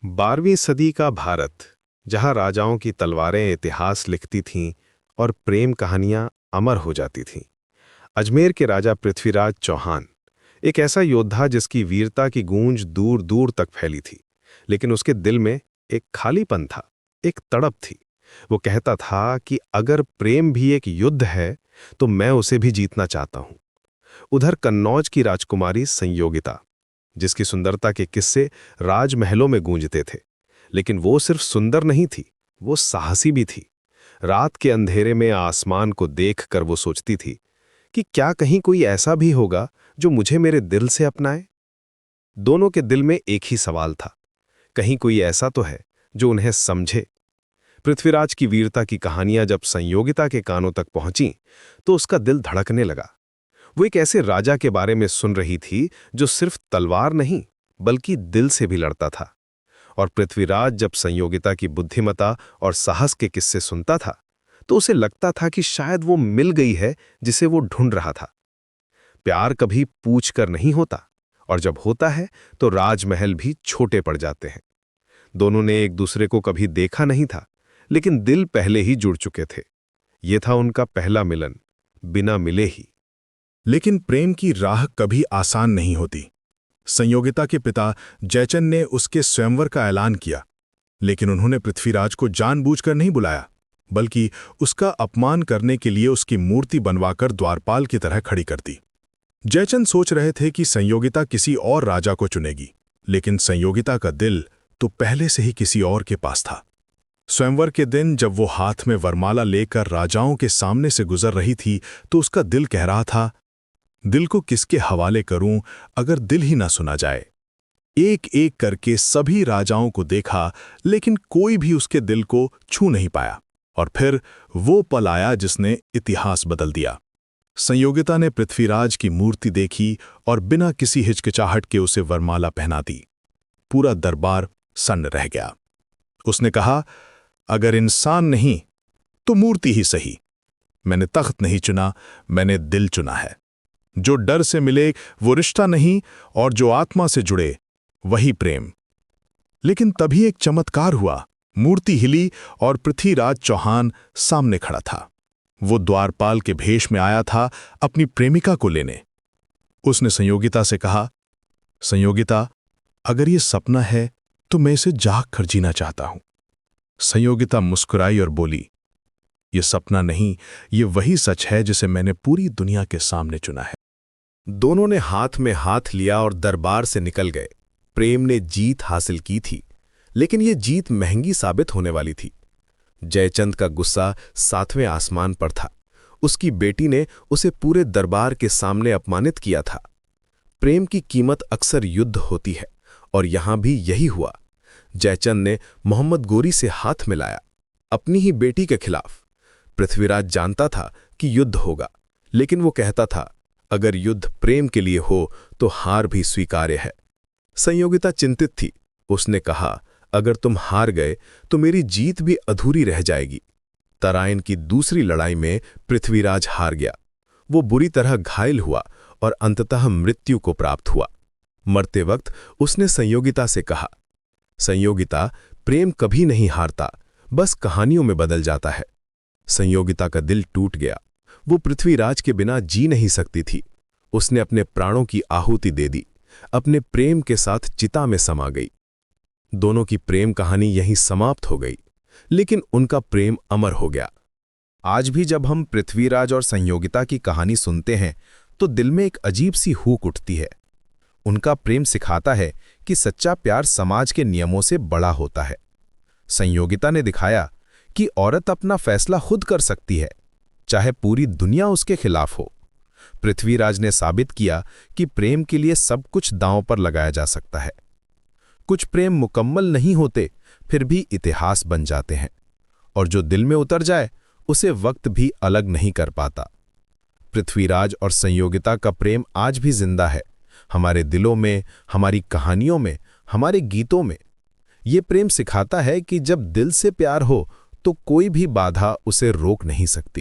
12वीं सदी का भारत, जहां राजाओं की तलवारें इतिहास लिखती थीं और प्रेम कहानियां अमर हो जाती थीं। अजमेर के राजा पृथ्वीराज चौहान, एक ऐसा योद्धा जिसकी वीरता की गूंज दूर दूर तक फैली थी, लेकिन उसके दिल में एक खालीपन था, एक तड़प थी। वो कहता था कि अगर प्रेम भी एक युद्ध है, तो मैं उसे भी जीतना चाहता हूं। उधर कन्नौज की राजकुमारी संयोगिता, जिसकी सुंदरता के किस्से राजमहलों में गूंजते थे, लेकिन वो सिर्फ सुंदर नहीं थी, वो साहसी भी थी। रात के अंधेरे में आसमान को देखकर वो सोचती थी कि क्या कहीं कोई ऐसा भी होगा जो मुझे मेरे दिल से अपनाए। दोनों के दिल में एक ही सवाल था, कहीं कोई ऐसा तो है जो उन्हें समझे। पृथ्वीराज की वीरता की कहानियां जब संयोगिता के कानों तक पहुंची, तो उसका दिल धड़कने लगा। वो एक ऐसे राजा के बारे में सुन रही थी जो सिर्फ तलवार नहीं, बल्कि दिल से भी लड़ता था। और पृथ्वीराज जब संयोगिता की बुद्धिमता और साहस के किस्से सुनता था, तो उसे लगता था कि शायद वो मिल गई है जिसे वो ढूंढ रहा था। प्यार कभी पूछ कर नहीं होता, और जब होता है तो राजमहल भी छोटे पड़ जाते हैं। दोनों ने एक दूसरे को कभी देखा नहीं था, लेकिन दिल पहले ही जुड़ चुके थे। ये था उनका पहला मिलन, बिना मिले ही। लेकिन प्रेम की राह कभी आसान नहीं होती। संयोगिता के पिता जयचंद ने उसके स्वयंवर का ऐलान किया, लेकिन उन्होंने पृथ्वीराज को जानबूझकर नहीं बुलाया, बल्कि उसका अपमान करने के लिए उसकी मूर्ति बनवाकर द्वारपाल की तरह खड़ी कर दी। जयचंद सोच रहे थे कि संयोगिता किसी और राजा को चुनेगी, लेकिन संयोगिता का दिल तो पहले से ही किसी और के पास था। स्वयंवर के दिन जब वो हाथ में वरमाला लेकर राजाओं के सामने से गुजर रही थी, तो उसका दिल कह रहा था, दिल को किसके हवाले करूं अगर दिल ही ना सुना जाए। एक एक करके सभी राजाओं को देखा, लेकिन कोई भी उसके दिल को छू नहीं पाया। और फिर वो पल आया जिसने इतिहास बदल दिया। संयोगिता ने पृथ्वीराज की मूर्ति देखी और बिना किसी हिचकिचाहट के उसे वरमाला पहना दी। पूरा दरबार सन्न रह गया। उसने कहा, अगर इंसान नहीं तो मूर्ति ही सही। मैंने तख्त नहीं चुना, मैंने दिल चुना है। जो डर से मिले वो रिश्ता नहीं, और जो आत्मा से जुड़े वही प्रेम। लेकिन तभी एक चमत्कार हुआ। मूर्ति हिली और पृथ्वीराज चौहान सामने खड़ा था। वो द्वारपाल के भेष में आया था अपनी प्रेमिका को लेने। उसने संयोगिता से कहा, संयोगिता, अगर ये सपना है तो मैं इसे जाग कर जीना चाहता हूं। संयोगिता मुस्कुराई और बोली, ये सपना नहीं, ये वही सच है जिसे मैंने पूरी दुनिया के सामने चुना है। दोनों ने हाथ में हाथ लिया और दरबार से निकल गए। प्रेम ने जीत हासिल की थी, लेकिन ये जीत महंगी साबित होने वाली थी। जयचंद का गुस्सा 7वें आसमान पर था। उसकी बेटी ने उसे पूरे दरबार के सामने अपमानित किया था। प्रेम की कीमत अक्सर युद्ध होती है, और यहां भी यही हुआ। जयचंद ने मोहम्मद गोरी से हाथ मिलाया, अपनी ही बेटी के खिलाफ। पृथ्वीराज जानता था कि युद्ध होगा, लेकिन वो कहता था, अगर युद्ध प्रेम के लिए हो तो हार भी स्वीकार्य है। संयोगिता चिंतित थी। उसने कहा, अगर तुम हार गए तो मेरी जीत भी अधूरी रह जाएगी। तराइन की दूसरी लड़ाई में पृथ्वीराज हार गया। वो बुरी तरह घायल हुआ और अंततः मृत्यु को प्राप्त हुआ। मरते वक्त उसने संयोगिता से कहा, संयोगिता, प्रेम कभी नहीं हारता, बस कहानियों में बदल जाता है। संयोगिता का दिल टूट गया। वो पृथ्वीराज के बिना जी नहीं सकती थी। उसने अपने प्राणों की आहुति दे दी, अपने प्रेम के साथ चिता में समा गई। दोनों की प्रेम कहानी यहीं समाप्त हो गई, लेकिन उनका प्रेम अमर हो गया। आज भी जब हम पृथ्वीराज और संयोगिता की कहानी सुनते हैं, तो दिल में एक अजीब सी हूक उठती है। उनका प्रेम सिखाता है कि सच्चा प्यार समाज के नियमों से बड़ा होता है। संयोगिता ने दिखाया कि औरत अपना फैसला खुद कर सकती है, चाहे पूरी दुनिया उसके खिलाफ हो। पृथ्वीराज ने साबित किया कि प्रेम के लिए सब कुछ दांव पर लगाया जा सकता है। कुछ प्रेम मुकम्मल नहीं होते, फिर भी इतिहास बन जाते हैं, और जो दिल में उतर जाए उसे वक्त भी अलग नहीं कर पाता। पृथ्वीराज और संयोगिता का प्रेम आज भी जिंदा है, हमारे दिलों में, हमारी कहानियों में, हमारे गीतों में। ये प्रेम सिखाता है कि जब दिल से प्यार हो तो कोई भी बाधा उसे रोक नहीं सकती।